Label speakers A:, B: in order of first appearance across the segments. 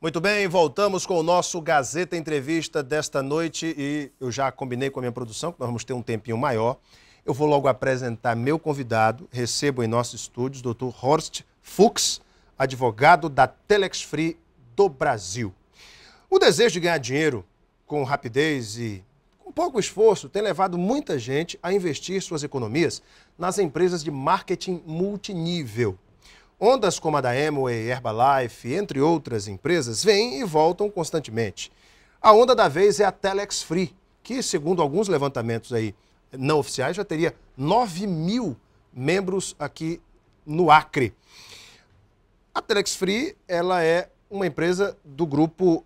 A: Muito bem, voltamos com o nosso Gazeta Entrevista desta noite e eu já combinei com a minha produção que nós vamos ter um tempinho maior. Eu vou logo apresentar meu convidado, recebo em nossos estúdios o Dr. Horst Fuchs, advogado da Telex Free do Brasil. O desejo de ganhar dinheiro com rapidez e com pouco esforço tem levado muita gente a investir suas economias nas empresas de marketing multinível. Ondas como a da Amway, Herbalife, entre outras empresas, vêm e voltam constantemente. A onda da vez é a Telex Free, que, segundo alguns levantamentos aí não oficiais, já teria 9 mil membros aqui no Acre. A Telex Free, ela é uma empresa do grupo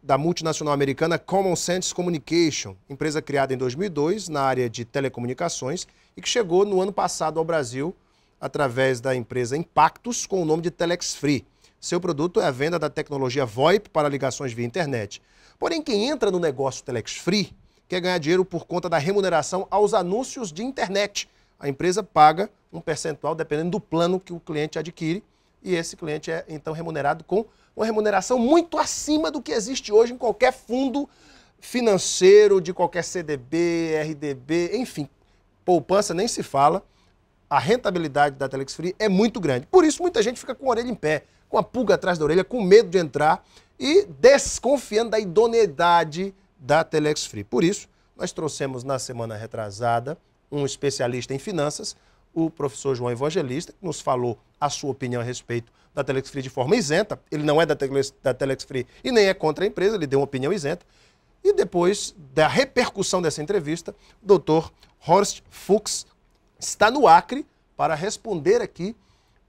A: da multinacional americana Common Sense Communication, empresa criada em 2002 na área de telecomunicações e que chegou no ano passado ao Brasil através da empresa Impactus, com o nome de Telex Free. Seu produto é a venda da tecnologia VoIP para ligações via internet. Porém, quem entra no negócio Telex Free quer ganhar dinheiro por conta da remuneração aos anúncios de internet. A empresa paga um percentual dependendo do plano que o cliente adquire e esse cliente é, então, remunerado com uma remuneração muito acima do que existe hoje em qualquer fundo financeiro, de qualquer CDB, RDB, enfim. Poupança nem se fala. A rentabilidade da Telex Free é muito grande. Por isso, muita gente fica com a orelha em pé, com a pulga atrás da orelha, com medo de entrar e desconfiando da idoneidade da Telex Free. Por isso, nós trouxemos na semana retrasada um especialista em finanças, o professor João Evangelista, que nos falou a sua opinião a respeito da Telex Free de forma isenta. Ele não é da Telex Free e nem é contra a empresa, ele deu uma opinião isenta. E depois da repercussão dessa entrevista, o Dr. Horst Fuchs está no Acre para responder aqui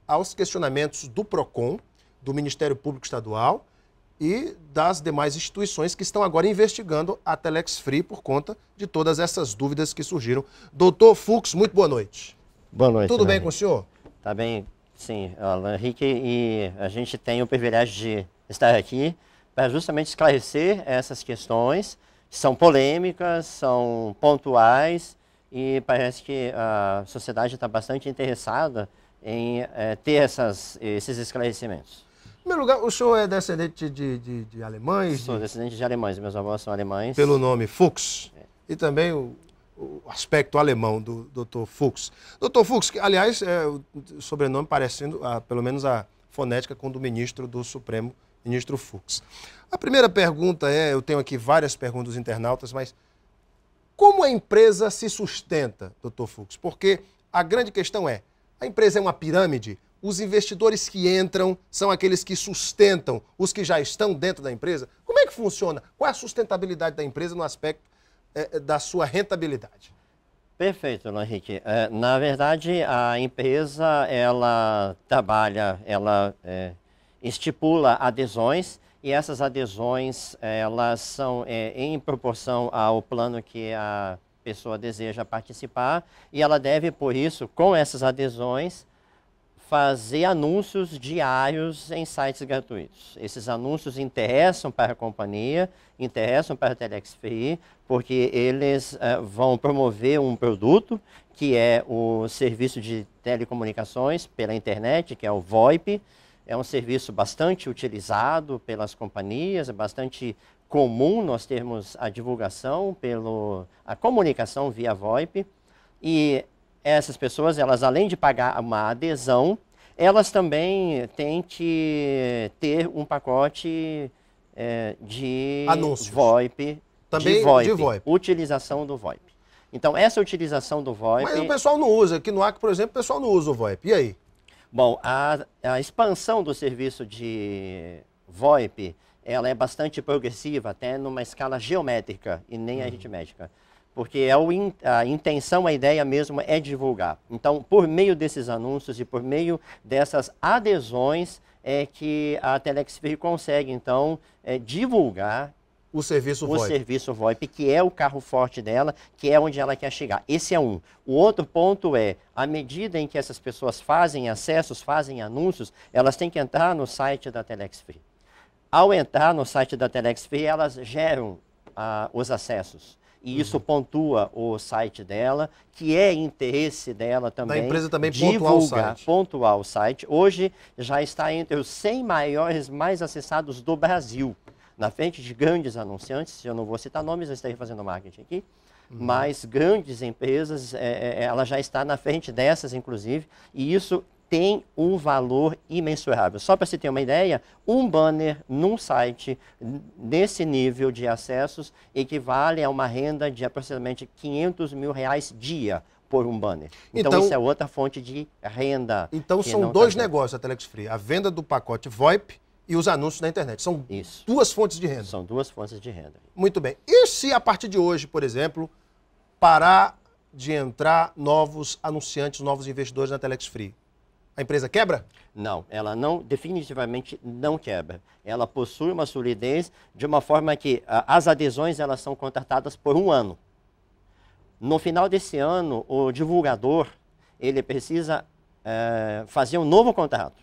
A: aos questionamentos do PROCON, do Ministério Público Estadual e das demais instituições que estão agora investigando a Telex Free por conta de todas essas dúvidas que surgiram. Doutor Fuchs, muito boa noite.
B: Boa noite.
A: Tudo bem com o senhor?
B: Tá bem, sim, Henrique, e a gente tem o privilégio de estar aqui para justamente esclarecer essas questões, que são polêmicas, são pontuais, e parece que a sociedade está bastante interessada em ter esses esclarecimentos.
A: Em primeiro lugar, o senhor é descendente de alemães?
B: Sou descendente de alemães, meus avós são alemães.
A: Pelo nome Fuchs. E também o aspecto alemão do Dr. Fuchs. Dr. Fuchs, que, aliás, o sobrenome parecendo, pelo menos a fonética, com o do ministro do Supremo, ministro Fuchs. A primeira pergunta eu tenho aqui várias perguntas dos internautas, mas como a empresa se sustenta, Dr. Fuchs? Porque a grande questão é, a empresa é uma pirâmide? Os investidores que entram são aqueles que sustentam os que já estão dentro da empresa? Como é que funciona? Qual é a sustentabilidade da empresa no aspecto da sua rentabilidade?
B: Perfeito, Henrique. Na verdade, a empresa, ela trabalha, ela estipula adesões, e essas adesões, elas são em proporção ao plano que a pessoa deseja participar, e ela deve, por isso, com essas adesões, fazer anúncios diários em sites gratuitos. Esses anúncios interessam para a companhia, interessam para a Telex Free, porque eles vão promover um produto, que é o serviço de telecomunicações pela internet, que é o VoIP. É um serviço bastante utilizado pelas companhias, é bastante comum nós termos a divulgação, a comunicação via VoIP. E essas pessoas, elas além de pagar uma adesão, elas também têm que ter um pacote de
A: anúncios.
B: VoIP,
A: também de VoIP.
B: Utilização do VoIP. Então, essa utilização do VoIP...
A: Mas o pessoal não usa. Aqui no Acre, por exemplo, o pessoal não usa o VoIP. E aí?
B: Bom, a expansão do serviço de VoIP, ela é bastante progressiva, até numa escala geométrica e nem aritmética. Porque a intenção, a ideia mesmo é divulgar. Então, por meio desses anúncios e por meio dessas adesões, é que a Telex Free consegue, então, divulgar
A: o serviço
B: VoIP, que é o carro forte dela, que é onde ela quer chegar. Esse é um. O outro ponto é, à medida em que essas pessoas fazem acessos, fazem anúncios, elas têm que entrar no site da Telex Free. Ao entrar no site da Telex Free, elas geram os acessos. e isso pontua o site dela, que é interesse dela também.
A: Da empresa também
B: pontuar o site. Hoje já está entre os 100 maiores mais acessados do Brasil, na frente de grandes anunciantes, eu não vou citar nomes, eu estarei fazendo marketing aqui, mas grandes empresas, ela já está na frente dessas, inclusive, e isso tem um valor imensurável. Só para você ter uma ideia, um banner num site nesse nível de acessos equivale a uma renda de aproximadamente R$500 mil dia por um banner. Então isso é outra fonte de renda.
A: Então são dois negócios a Telex Free, a venda do pacote VoIP e os anúncios na internet. São duas fontes de renda.
B: São duas fontes de renda.
A: Muito bem. E se a partir de hoje, por exemplo, parar de entrar novos anunciantes, novos investidores na Telex Free, a empresa quebra?
B: Não, ela não, definitivamente não quebra. Ela possui uma solidez de uma forma que as adesões elas são contratadas por um ano. No final desse ano, o divulgador ele precisa fazer um novo contrato.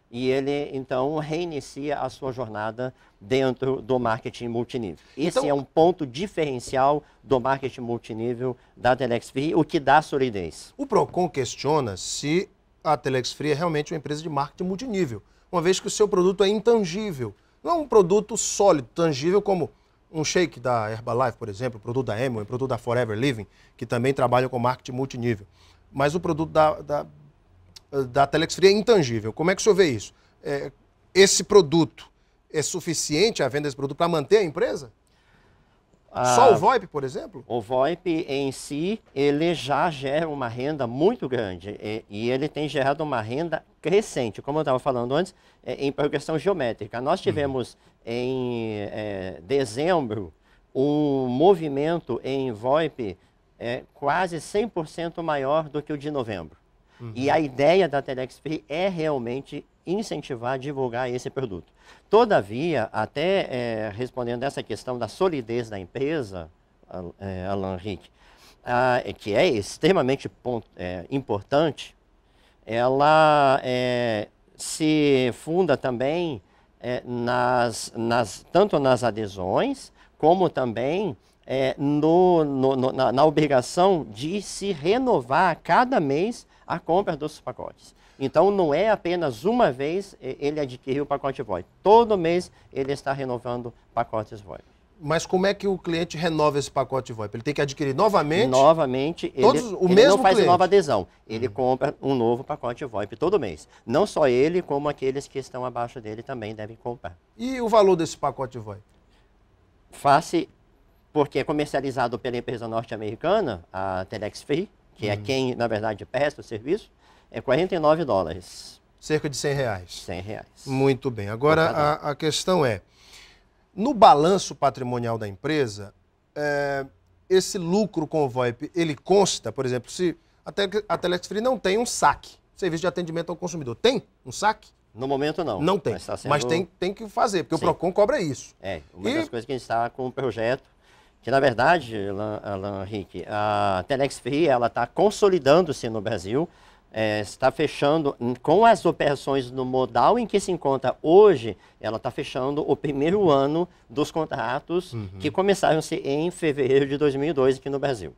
B: E ele, então, reinicia a sua jornada dentro do marketing multinível. Esse é um ponto diferencial do marketing multinível da Telex Free, o que dá solidez.
A: O Procon questiona se a Telex Free é realmente uma empresa de marketing multinível, uma vez que o seu produto é intangível. Não é um produto sólido, tangível, como um shake da Herbalife, por exemplo, o produto da Amway, o produto da Forever Living, que também trabalham com marketing multinível. Mas o produto da Telex Free é intangível. Como é que o senhor vê isso? Esse produto é suficiente, a venda desse produto, para manter a empresa? Só o VoIP, por exemplo?
B: O VoIP em si, ele já gera uma renda muito grande e ele tem gerado uma renda crescente, como eu estava falando antes, em progressão geométrica. Nós tivemos em dezembro um movimento em VoIP quase 100% maior do que o de novembro. E a ideia da Telex Free é realmente incentivar, divulgar esse produto. Todavia, até respondendo essa questão da solidez da empresa, Alan Henrique, que é extremamente importante, ela se funda também tanto nas adesões, como também na obrigação de se renovar a cada mês a compra dos pacotes. Então, não é apenas uma vez ele adquiriu o pacote VoIP. Todo mês ele está renovando pacotes VoIP.
A: Mas como é que o cliente renova esse pacote VoIP? Ele tem que adquirir novamente?
B: Novamente, ele não faz nova adesão. Ele compra um novo pacote VoIP todo mês. Não só ele, como aqueles que estão abaixo dele também devem comprar.
A: E o valor desse pacote VoIP?
B: Face, porque é comercializado pela empresa norte-americana, a Telex Free, que é quem, na verdade, presta o serviço, é $49.
A: Cerca de R$100.
B: R$100.
A: Muito bem. Agora, a questão é, no balanço patrimonial da empresa, esse lucro com o VoIP, ele consta, por exemplo, se a Telex Free não tem um saque, serviço de atendimento ao consumidor, tem um saque?
B: No momento não.
A: Não tem, mas tem que fazer, porque o Procon cobra isso.
B: Uma das coisas que a gente está com um projeto, que na verdade, Alan Henrique, a Telex Free ela está consolidando-se no Brasil, está fechando com as operações no modal em que se encontra hoje, ela está fechando o primeiro ano dos contratos que começaram-se em fevereiro de 2002 aqui no Brasil.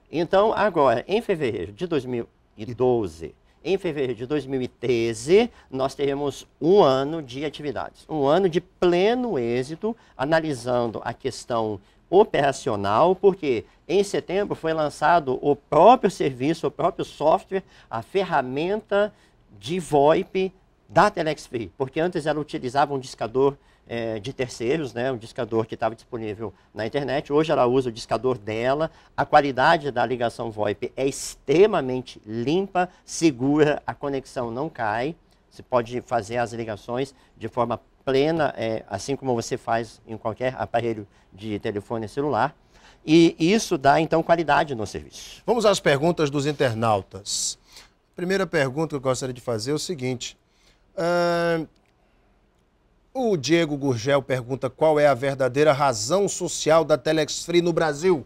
B: Então, agora, em fevereiro de 2012, em fevereiro de 2013, nós teremos um ano de atividades, um ano de pleno êxito, analisando a questão operacional, porque em setembro foi lançado o próprio serviço, o próprio software, a ferramenta de VoIP da Telex Free, porque antes ela utilizava um discador de terceiros, né, um discador que estava disponível na internet, hoje ela usa o discador dela, a qualidade da ligação VoIP é extremamente limpa, segura, a conexão não cai, você pode fazer as ligações de forma plena, assim como você faz em qualquer aparelho de telefone celular. E isso dá, então, qualidade no serviço.
A: Vamos às perguntas dos internautas. A primeira pergunta que eu gostaria de fazer é o seguinte. O Diego Gurgel pergunta qual é a verdadeira razão social da Telex Free no Brasil?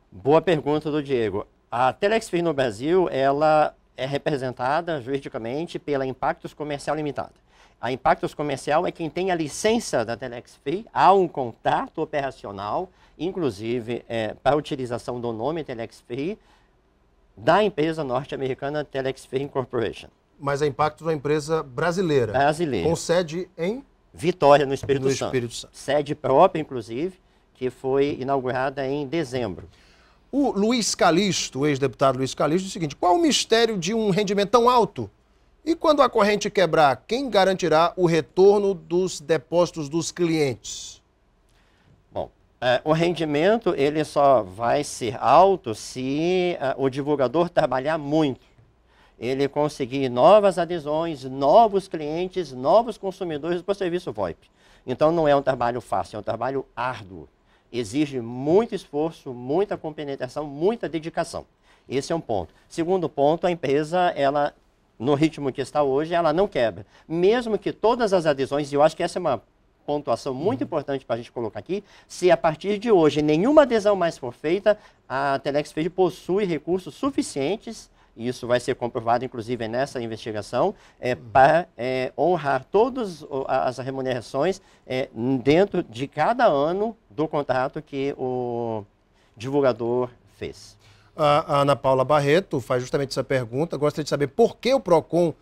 B: Boa pergunta do Diego. A Telex Free no Brasil, ela é representada juridicamente pela Impactos Comercial Limitada. A Impactos Comercial é quem tem a licença da Telex Free, há um contrato operacional, inclusive para a utilização do nome Telex Free, da empresa norte-americana Telex Free Incorporation.
A: Mas a Impactos é uma empresa brasileira.
B: Brasileira.
A: Com sede em
B: Vitória, no Espírito Santo.
A: Espírito Santo.
B: Sede própria, inclusive, que foi inaugurada em dezembro.
A: O Luiz Calixto, o ex-deputado Luiz Calixto, diz o seguinte: qual o mistério de um rendimento tão alto? E quando a corrente quebrar, quem garantirá o retorno dos depósitos dos clientes?
B: Bom, o rendimento ele só vai ser alto se o divulgador trabalhar muito. Ele conseguir novas adesões, novos clientes, novos consumidores para o serviço VoIP. Então não é um trabalho fácil, é um trabalho árduo. Exige muito esforço, muita compenetração, muita dedicação. Esse é um ponto. Segundo ponto, a empresa, ela, no ritmo que está hoje, ela não quebra. Mesmo que todas as adesões, e eu acho que essa é uma pontuação muito importante para a gente colocar aqui, se a partir de hoje nenhuma adesão mais for feita, a Telex Free possui recursos suficientes, e isso vai ser comprovado, inclusive, nessa investigação, para honrar todas as remunerações dentro de cada ano do contrato que o divulgador fez.
A: A Ana Paula Barreto faz justamente essa pergunta. Gostaria de saber por que o PROCON,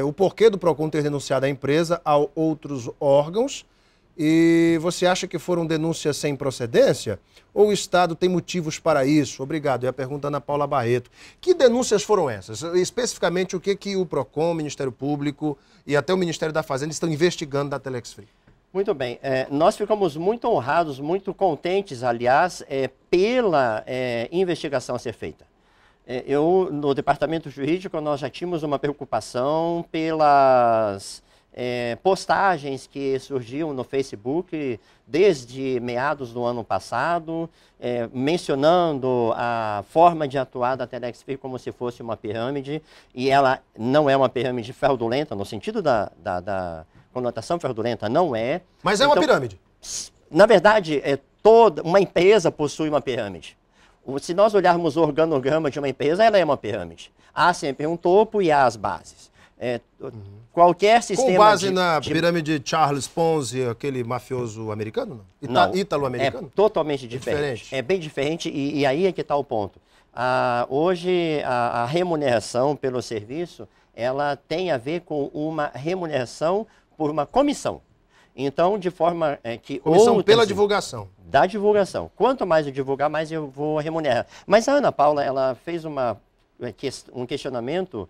A: o porquê do PROCON ter denunciado a empresa a outros órgãos. E você acha que foram denúncias sem procedência? Ou o Estado tem motivos para isso? Obrigado. É a pergunta da Ana Paula Barreto. Que denúncias foram essas? Especificamente, o que o PROCON, o Ministério Público e até o Ministério da Fazenda estão investigando da Telex Free?
B: Muito bem. Nós ficamos muito honrados, muito contentes, aliás, pela investigação a ser feita. No departamento jurídico, nós já tínhamos uma preocupação pelas postagens que surgiam no Facebook desde meados do ano passado, mencionando a forma de atuar da Telex Free como se fosse uma pirâmide, e ela não é uma pirâmide fraudulenta, no sentido da conotação fraudulenta, não é.
A: Mas é uma pirâmide.
B: Na verdade, toda uma empresa possui uma pirâmide. Se nós olharmos o organograma de uma empresa, ela é uma pirâmide. Há sempre um topo e há as bases. Qualquer sistema
A: com base na pirâmide de Charles Ponzi, aquele mafioso americano?
B: Não,
A: ítalo-americano?
B: É totalmente diferente. É bem diferente e aí é que está o ponto. Hoje, a remuneração pelo serviço, ela tem a ver com uma remuneração por uma comissão. Então, de forma que...
A: Comissão pela divulgação.
B: Da divulgação. Quanto mais eu divulgar, mais eu vou remunerar. Mas a Ana Paula, ela fez um questionamento,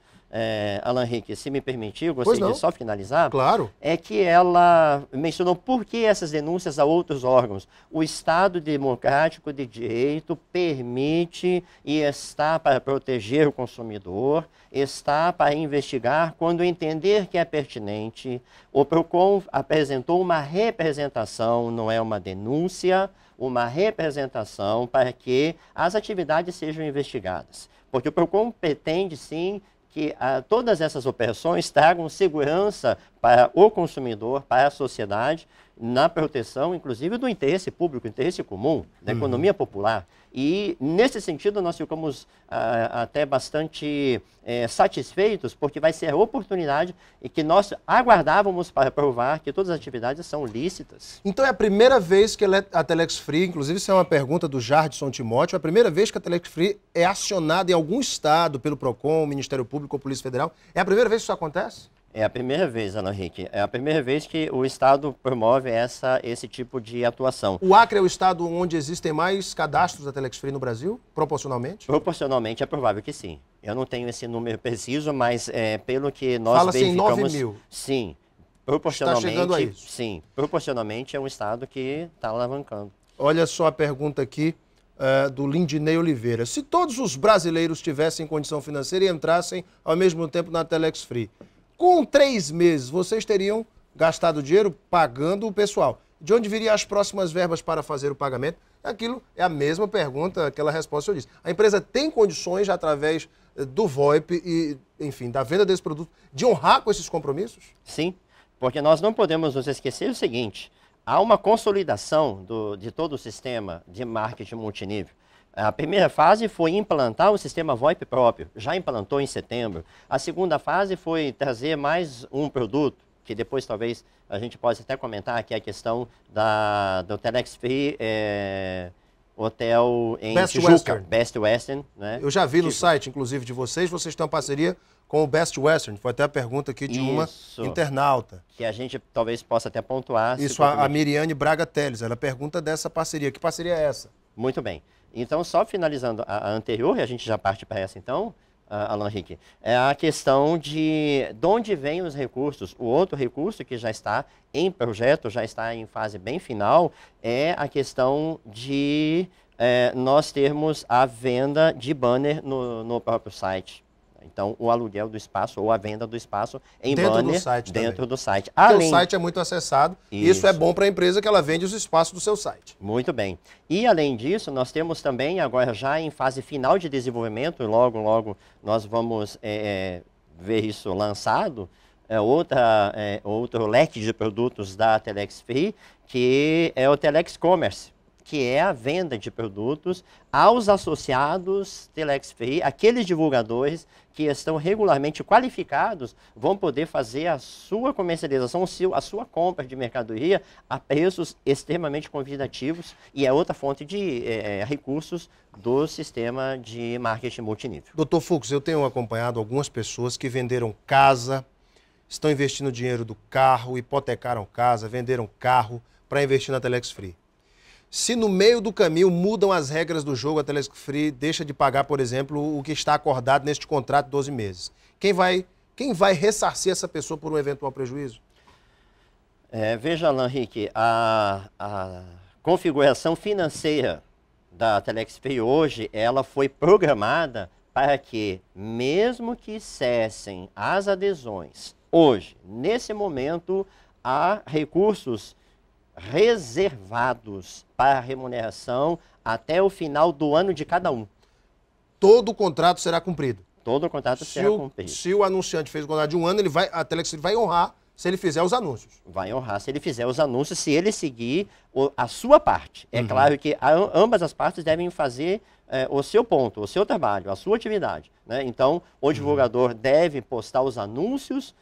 B: Alan Henrique, se me permitir, eu gostaria de só finalizar.
A: Claro.
B: É que ela mencionou por que essas denúncias a outros órgãos. O Estado Democrático de Direito permite e está para proteger o consumidor, está para investigar quando entender que é pertinente. O PROCON apresentou uma representação, não é uma denúncia, uma representação para que as atividades sejam investigadas. Porque o PROCON pretende, sim, que todas essas operações tragam segurança para o consumidor, para a sociedade, na proteção, inclusive, do interesse público, interesse comum, da economia popular. E, nesse sentido, nós ficamos até bastante satisfeitos, porque vai ser a oportunidade e que nós aguardávamos para provar que todas as atividades são lícitas.
A: Então é a primeira vez que a Telex Free, inclusive isso é uma pergunta do Jardson Timóteo, é a primeira vez que a Telex Free é acionada em algum estado pelo PROCON, Ministério Público ou Polícia Federal? É a primeira vez que isso acontece?
B: É a primeira vez, Alan Henrique. É a primeira vez que o Estado promove esse tipo de atuação.
A: O Acre é o estado onde existem mais cadastros da Telex Free no Brasil, proporcionalmente?
B: Proporcionalmente é provável que sim. Eu não tenho esse número preciso, mas pelo que nós verificamos...
A: Fala-se em 9 mil.
B: Sim. Proporcionalmente,
A: está chegando a isso.
B: Sim. Proporcionalmente é um estado que está alavancando.
A: Olha só a pergunta aqui do Lindinei Oliveira. Se todos os brasileiros tivessem condição financeira e entrassem ao mesmo tempo na Telex Free, com 3 meses, vocês teriam gastado dinheiro pagando o pessoal. De onde viriam as próximas verbas para fazer o pagamento? Aquilo é a mesma pergunta, aquela resposta que eu disse. A empresa tem condições, através do VoIP e, enfim, da venda desse produto, de honrar com esses compromissos?
B: Sim, porque nós não podemos nos esquecer o seguinte, há uma consolidação de todo o sistema de marketing multinível. A primeira fase foi implantar o sistema VoIP próprio, já implantou em setembro. A segunda fase foi trazer mais um produto, que depois talvez a gente possa até comentar, que é a questão do Telex Free Hotel em
A: Best
B: Tijuca,
A: Western.
B: Best Western, né?
A: Eu já vi no site, inclusive, de vocês têm uma parceria com o Best Western. Foi até a pergunta aqui de uma internauta.
B: Que a gente talvez possa até pontuar.
A: Isso, a Miriane Braga Teles, ela pergunta dessa parceria. Que parceria é essa?
B: Muito bem. Então, só finalizando a anterior, e a gente já parte para essa então, Alan Henrique, é a questão de onde vêm os recursos. O outro recurso que já está em projeto, já está em fase bem final, é a questão de nós termos a venda de banner no próprio site. Então, o aluguel do espaço ou a venda do espaço em
A: dentro
B: banner
A: do site
B: dentro do site.
A: Porque o site é muito acessado e isso é bom para a empresa que ela vende os espaços do seu site.
B: Muito bem. E, além disso, nós temos também, agora já em fase final de desenvolvimento, logo nós vamos ver isso lançado, outro leque de produtos da Telex Free, que é o Telex Commerce, que é a venda de produtos aos associados Telex Free, aqueles divulgadores que estão regularmente qualificados, vão poder fazer a sua comercialização, a sua compra de mercadoria a preços extremamente convidativos e é outra fonte de recursos do sistema de marketing multinível.
A: Dr. Fux, eu tenho acompanhado algumas pessoas que venderam casa, estão investindo dinheiro do carro, hipotecaram casa, venderam carro para investir na Telex Free. Se no meio do caminho mudam as regras do jogo, a Telex Free deixa de pagar, por exemplo, o que está acordado neste contrato de 12 meses. Quem vai ressarcir essa pessoa por um eventual prejuízo?
B: Veja, Alan Henrique, a configuração financeira da Telex Free hoje, ela foi programada para que, mesmo que cessem as adesões, hoje, nesse momento, há recursos reservados para remuneração até o final do ano de cada um.
A: Todo o contrato será cumprido?
B: Todo o contrato será cumprido.
A: Se o anunciante fez o contrato de um ano, a Telex vai honrar se ele fizer os anúncios.
B: Vai honrar se ele fizer os anúncios, se ele seguir a sua parte. É claro que ambas as partes devem fazer o seu ponto, o seu trabalho, a sua atividade, né? Então, o divulgador deve postar os anúncios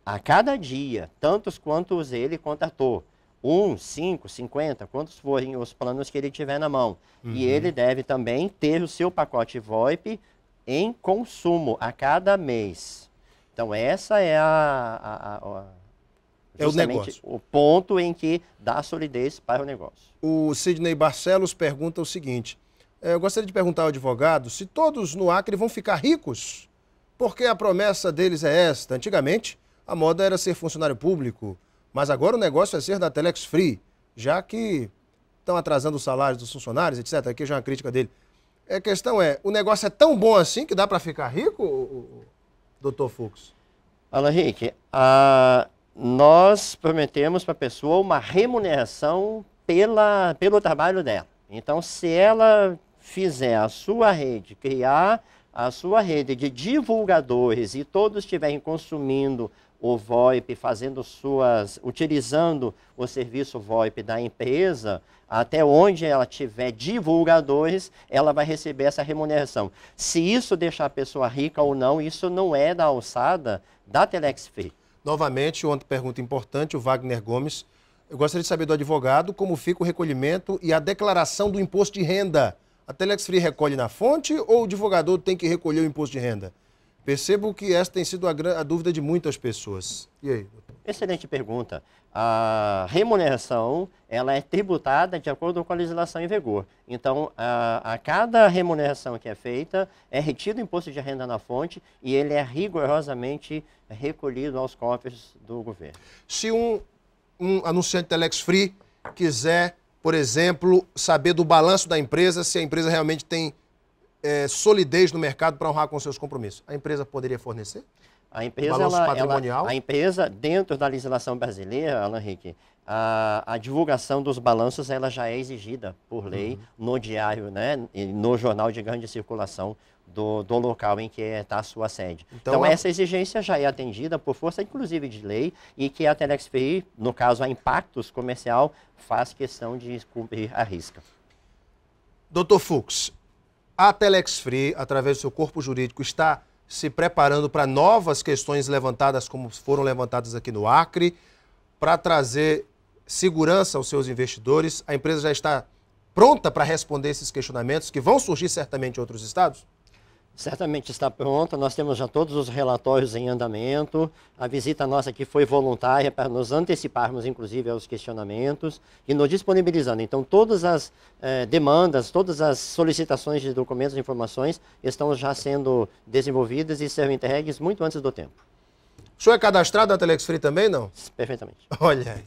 B: a cada dia, tantos quantos ele contratou. 1, 5, 50, quantos forem os planos que ele tiver na mão. E ele deve também ter o seu pacote VoIP em consumo a cada mês. Então, essa é justamente o ponto em que dá solidez para o negócio.
A: O Sidney Barcelos pergunta o seguinte, eu gostaria de perguntar ao advogado se todos no Acre vão ficar ricos, porque a promessa deles é esta. Antigamente, a moda era ser funcionário público, mas agora o negócio é ser da Telex Free, já que estão atrasando os salários dos funcionários, etc. Aqui já é uma crítica dele. A questão é, o negócio é tão bom assim que dá para ficar rico, Dr. Fux?
B: Alan Henrique, nós prometemos para a pessoa uma remuneração pelo trabalho dela. Então, se ela fizer a sua rede, criar a sua rede de divulgadores e todos estiverem consumindo o VoIP, utilizando o serviço VoIP da empresa, até onde ela tiver divulgadores, ela vai receber essa remuneração. Se isso deixar a pessoa rica ou não, isso não é da alçada da Telex Free.
A: Novamente, outra pergunta importante, o Wagner Gomes. Eu gostaria de saber do advogado como fica o recolhimento e a declaração do imposto de renda. A Telex Free recolhe na fonte ou o divulgador tem que recolher o imposto de renda? Percebo que essa tem sido a dúvida de muitas pessoas. E aí, doutor?
B: Excelente pergunta. A remuneração, ela é tributada de acordo com a legislação em vigor. Então, a cada remuneração que é feita, é retido o imposto de renda na fonte e ele é rigorosamente recolhido aos cofres do governo.
A: Se um anunciante Telex Free quiser, por exemplo, saber do balanço da empresa, se a empresa realmente tem solidez no mercado para honrar com seus compromissos, a empresa poderia fornecer?
B: A empresa, a empresa, dentro da legislação brasileira, Alan Henrique, a divulgação dos balanços ela já é exigida por lei no diário, né, no jornal de grande circulação do local em que está a sua sede. Então essa exigência já é atendida por força, inclusive, de lei, e que a Telex Free, no caso a Impactos Comercial, faz questão de cumprir a risca.
A: Dr. Fux, a Telex Free, através do seu corpo jurídico, está se preparando para novas questões levantadas, como foram levantadas aqui no Acre, para trazer segurança aos seus investidores. A empresa já está pronta para responder esses questionamentos que vão surgir certamente em outros estados?
B: Certamente está pronta, nós temos já todos os relatórios em andamento, a visita nossa aqui foi voluntária para nos anteciparmos, inclusive, aos questionamentos e nos disponibilizando. Então, todas as demandas, todas as solicitações de documentos e informações estão já sendo desenvolvidas e serão entregues muito antes do tempo.
A: O senhor é cadastrado na Telex Free também, não?
B: Perfeitamente.
A: Olha aí.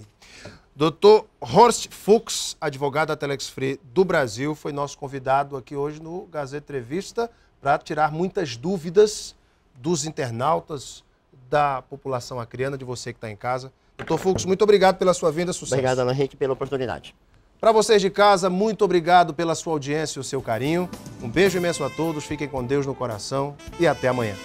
A: Dr. Horst Fuchs, advogado da Telex Free do Brasil, foi nosso convidado aqui hoje no Gazeta Entrevista, para tirar muitas dúvidas dos internautas, da população acreana, de você que está em casa. Doutor Fuchs, muito obrigado pela sua vinda, sucesso.
B: Obrigado, Alan Henrique, pela oportunidade.
A: Para vocês de casa, muito obrigado pela sua audiência e o seu carinho. Um beijo imenso a todos, fiquem com Deus no coração e até amanhã.